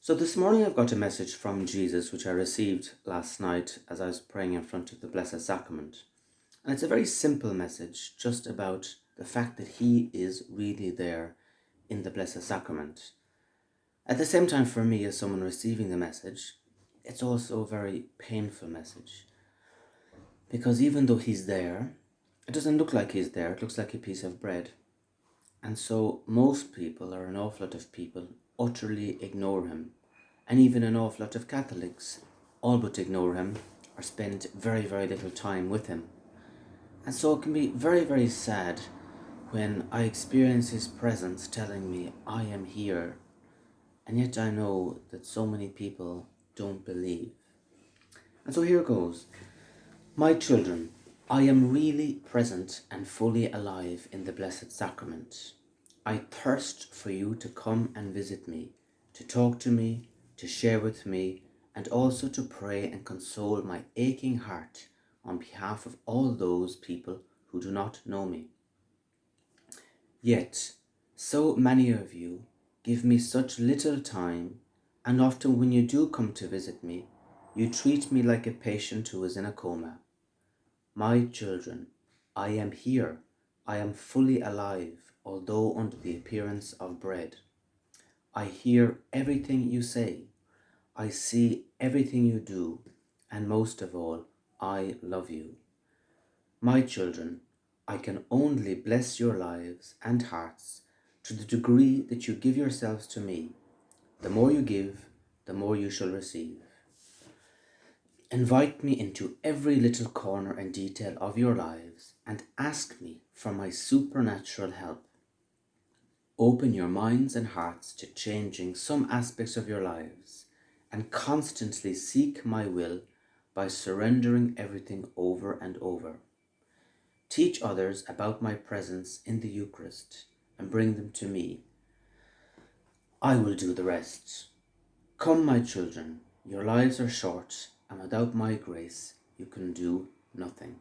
So this morning I've got a message from Jesus which I received last night as I was praying in front of the Blessed Sacrament. And it's a very simple message just about the fact that he is really there in the Blessed Sacrament. At the same time, for me as someone receiving the message, it's also a very painful message. Because even though he's there, it doesn't look like he's there, it looks like a piece of bread. And so most people, or an awful lot of people, utterly ignore him. And even an awful lot of Catholics all but ignore him or spend very, very little time with him. And so it can be very, very sad when I experience his presence telling me, I am here. And yet I know that so many people don't believe. And so here goes. My children, I am really present and fully alive in the Blessed Sacrament. I thirst for you to come and visit me, to talk to me, to share with me, and also to pray and console my aching heart on behalf of all those people who do not know me. Yet, so many of you give me such little time, and often when you do come to visit me, you treat me like a patient who is in a coma. My children, I am here. I am fully alive, although under the appearance of bread. I hear everything you say. I see everything you do, and most of all, I love you. My children, I can only bless your lives and hearts to the degree that you give yourselves to me. The more you give, the more you shall receive. Invite me into every little corner and detail of your lives and ask me for my supernatural help. Open your minds and hearts to changing some aspects of your lives and constantly seek my will by surrendering everything over and over. Teach others about my presence in the Eucharist and bring them to me. I will do the rest. Come, my children, your lives are short, and without my grace you can do nothing.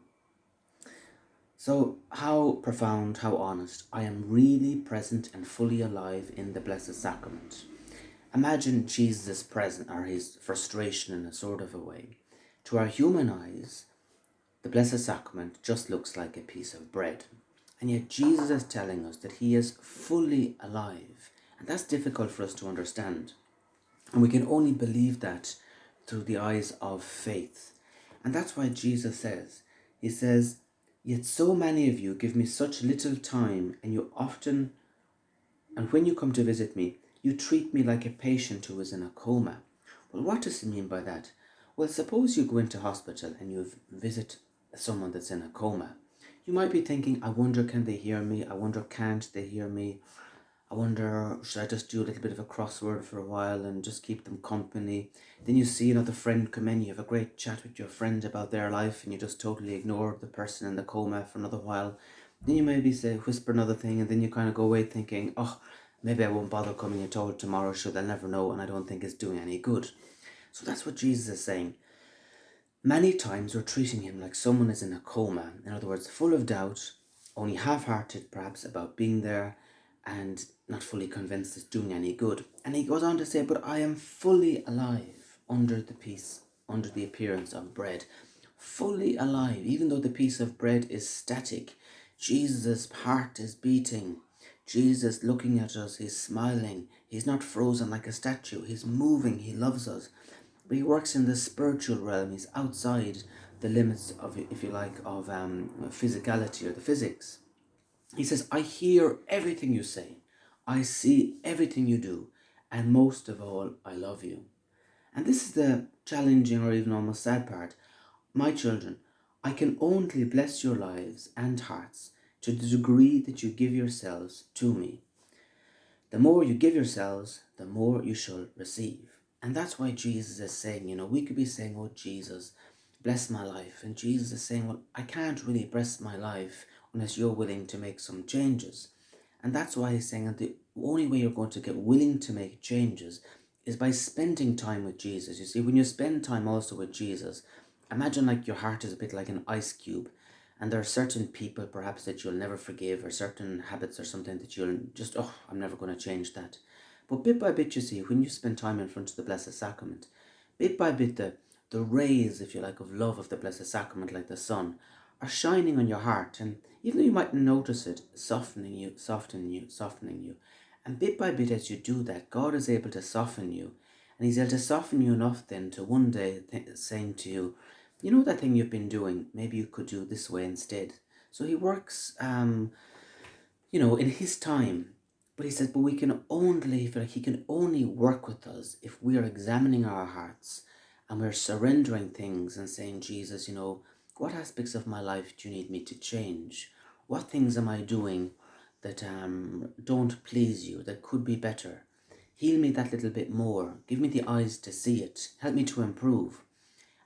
So, how profound, how honest. I am really present and fully alive in the Blessed Sacrament. Imagine Jesus' present, or his frustration in a sort of a way. To our human eyes, the Blessed Sacrament just looks like a piece of bread. And yet Jesus is telling us that he is fully alive. And that's difficult for us to understand. And we can only believe that through the eyes of faith. And that's why Jesus says, he says, yet so many of you give me such little time, and when you come to visit me, you treat me like a patient who is in a coma. Well, what does he mean by that? Well, suppose you go into hospital and you visit someone that's in a coma. You might be thinking, I wonder, can they hear me? I wonder, can't they hear me? I wonder, should I just do a little bit of a crossword for a while and just keep them company? Then you see another friend come in, you have a great chat with your friend about their life, and you just totally ignore the person in the coma for another while. Then you maybe whisper another thing, and then you kind of go away thinking, oh, maybe I won't bother coming at all tomorrow, sure, they'll never know, and I don't think it's doing any good. So that's what Jesus is saying. Many times we're treating him like someone is in a coma, in other words, full of doubt, only half-hearted perhaps about being there, and not fully convinced it's doing any good. And he goes on to say, but I am fully alive under the appearance of bread. Fully alive, even though the piece of bread is static. Jesus' heart is beating. Jesus looking at us, he's smiling. He's not frozen like a statue. He's moving, he loves us. But he works in the spiritual realm. He's outside the limits of, if you like, of physicality or the physics. He says, I hear everything you say. I see everything you do. And most of all, I love you. And this is the challenging or even almost sad part. My children, I can only bless your lives and hearts to the degree that you give yourselves to me. The more you give yourselves, the more you shall receive. And that's why Jesus is saying, we could be saying, oh, Jesus, bless my life. And Jesus is saying, well, I can't really bless my life unless you're willing to make some changes. And that's why he's saying that the only way you're going to get willing to make changes is by spending time with Jesus. You see, when you spend time also with Jesus, imagine like your heart is a bit like an ice cube. And there are certain people perhaps that you'll never forgive, or certain habits or something that you'll just, I'm never going to change that. But bit by bit, you see, when you spend time in front of the Blessed Sacrament, bit by bit, the rays, if you like, of love of the Blessed Sacrament, like the sun, are shining on your heart. And even though you mightn't notice it, softening you. And bit by bit, as you do that, God is able to soften you. And He's able to soften you enough then to one day saying to you, you know that thing you've been doing, maybe you could do this way instead. So He works, in His time. But He says, but we can only, if you like, He can only work with us if we are examining our hearts and we're surrendering things and saying, Jesus, what aspects of my life do you need me to change? What things am I doing that don't please you, that could be better? Heal me that little bit more. Give me the eyes to see it. Help me to improve.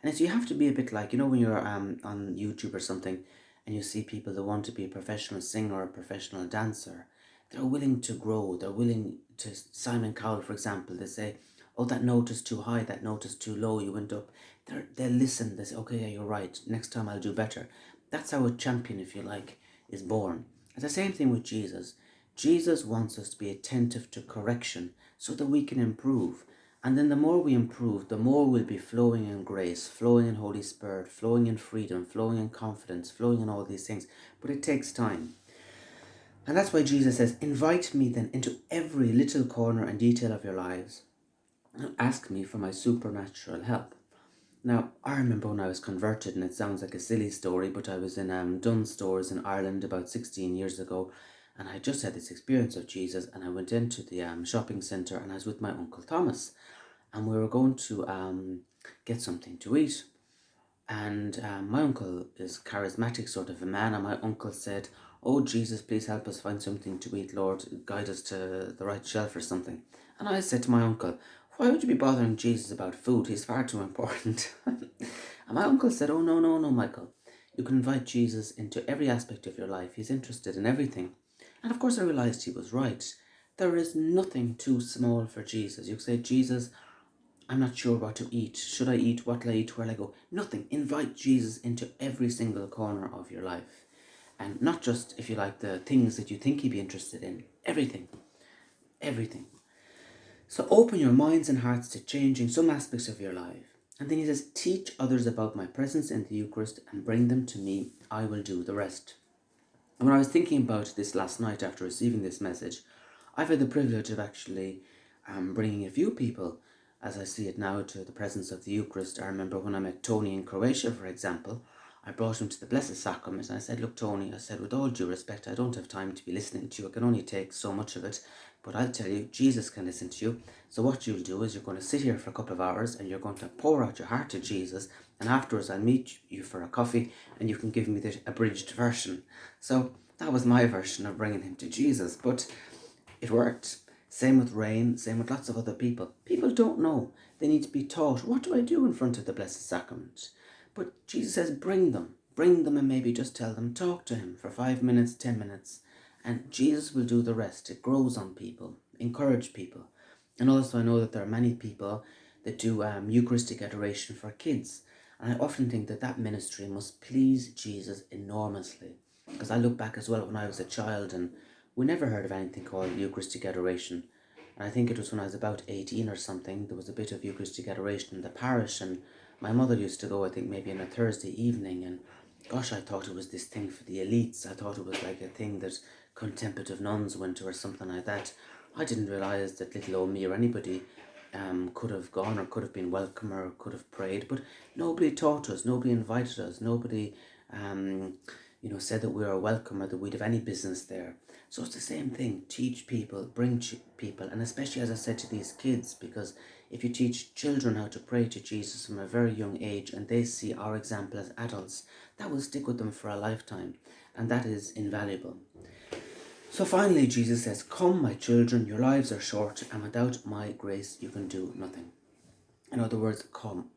And so you have to be a bit like, when you're on YouTube or something and you see people that want to be a professional singer or a professional dancer, they're willing to grow. They're willing to, Simon Cowell, for example, they say, oh, that note is too high, that note is too low, you went up. They'll listen, they say, okay, yeah, you're right, next time I'll do better. That's how a champion, if you like, is born. It's the same thing with Jesus. Jesus wants us to be attentive to correction so that we can improve. And then the more we improve, the more we'll be flowing in grace, flowing in Holy Spirit, flowing in freedom, flowing in confidence, flowing in all these things. But it takes time. And that's why Jesus says, invite me then into every little corner and detail of your lives and ask me for my supernatural help. Now, I remember when I was converted, and it sounds like a silly story, but I was in Dunnes Stores in Ireland about 16 years ago, and I just had this experience of Jesus, and I went into the shopping centre, and I was with my Uncle Thomas, and we were going to get something to eat. And my uncle is charismatic sort of a man, and my uncle said, oh, Jesus, please help us find something to eat, Lord, guide us to the right shelf or something. And I said to my uncle, why would you be bothering Jesus about food? He's far too important. And my uncle said, oh, no, Michael. You can invite Jesus into every aspect of your life. He's interested in everything. And of course I realised he was right. There is nothing too small for Jesus. You could say, Jesus, I'm not sure what to eat. Should I eat? What will I eat? Where will I go? Nothing. Invite Jesus into every single corner of your life. And not just, if you like, the things that you think he'd be interested in. Everything. Everything. So open your minds and hearts to changing some aspects of your life. And then he says, teach others about my presence in the Eucharist and bring them to me. I will do the rest. And when I was thinking about this last night after receiving this message, I've had the privilege of actually bringing a few people, as I see it now, to the presence of the Eucharist. I remember when I met Tony in Croatia, for example, I brought him to the Blessed Sacrament and I said, look, Tony, I said, with all due respect, I don't have time to be listening to you. I can only take so much of it. But I'll tell you, Jesus can listen to you. So what you'll do is you're going to sit here for a couple of hours and you're going to pour out your heart to Jesus. And afterwards, I'll meet you for a coffee and you can give me the abridged version. So that was my version of bringing him to Jesus. But it worked. Same with Rain, same with lots of other people. People don't know. They need to be taught, what do I do in front of the Blessed Sacrament? But Jesus says, bring them and maybe just tell them, talk to him for 5 minutes, 10 minutes. And Jesus will do the rest. It grows on people, encourage people. And also I know that there are many people that do Eucharistic adoration for kids. And I often think that ministry must please Jesus enormously. Because I look back as well when I was a child and we never heard of anything called Eucharistic adoration. And I think it was when I was about 18 or something, there was a bit of Eucharistic adoration in the parish, and my mother used to go, I think maybe on a Thursday evening, and gosh, I thought it was this thing for the elites. I thought it was like a thing that contemplative nuns went to or something like that. I didn't realise that little old me or anybody could have gone or could have been welcome or could have prayed, but nobody taught us, nobody invited us, nobody said that we were welcome or that we'd have any business there. So it's the same thing. Teach people, bring people, and especially, as I said, to these kids, because if you teach children how to pray to Jesus from a very young age and they see our example as adults, that will stick with them for a lifetime, and that is invaluable. So finally, Jesus says, come, my children, your lives are short, and without my grace you can do nothing. In other words, come,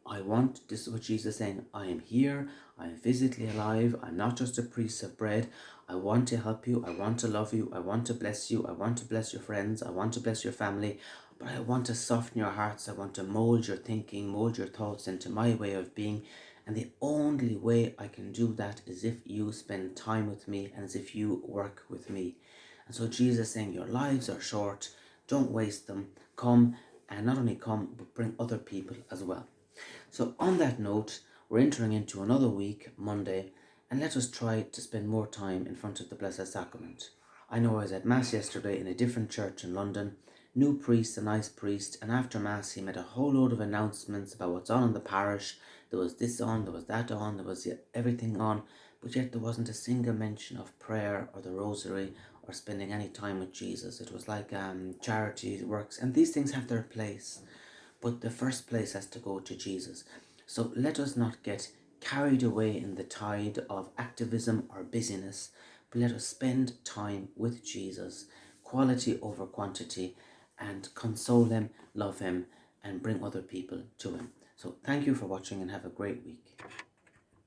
this is what Jesus is saying, I am here, I am physically alive, I'm not just a piece of bread, I want to help you, I want to love you, I want to bless you, I want to bless your friends, I want to bless your family, but I want to soften your hearts, I want to mold your thinking, mold your thoughts into my way of being, and the only way I can do that is if you spend time with me and as if you work with me. And so Jesus is saying, your lives are short, Don't waste them. Come, and not only come, but bring other people as well. So on that note, we're entering into another week, Monday, and let us try to spend more time in front of the Blessed Sacrament. I know I was at Mass yesterday in a different church in London. New priest, a nice priest, and after Mass he made a whole load of announcements about what's on in the parish. There was this on, there was that on, there was everything on, but yet there wasn't a single mention of prayer or the rosary or spending any time with Jesus. It was like charity works, and these things have their place, but the first place has to go to Jesus. So let us not get carried away in the tide of activism or busyness, but let us spend time with Jesus, quality over quantity, and console him, love him, and bring other people to him. So thank you for watching and have a great week.